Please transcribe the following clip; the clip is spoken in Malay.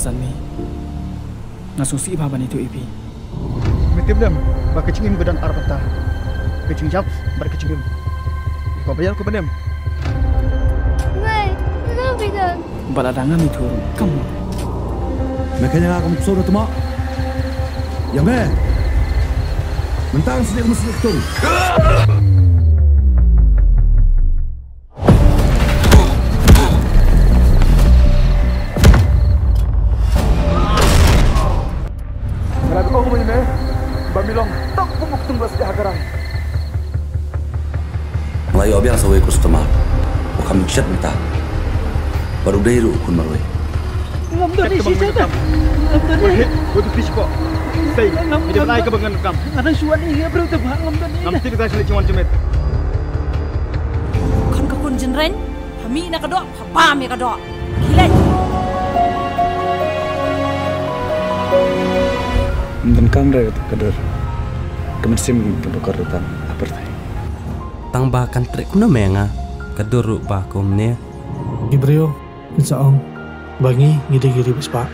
san ni ngasusi baban itu ipi Mitiblam bakicingim gedan arbata kecing jap berkecingim kau bayar ku benem Ngai bidan baladangan itu kamu makanya kamu suruh tu mak ya me mentang sedih mesti tu kau menye bamilong tak pumuk tunggas dihagaran Melayu abiang sawai customer bukan chat minta baru dairu kun marwai ngam dari sisa dah ngam dari butuh pisco say tidak naik ke bangan kam ada suan ini ya bro tebak ngam dari ngam tidak kasih cuman jemet kan ka kun jenren hami na kadok pam ya kadok gila dan kamera itu kadar kemersim pendukar rutan apertai tang bahkan trek kuna menga kaduru bakum ne Gibrio, insaong, bangi ngide giri bespa.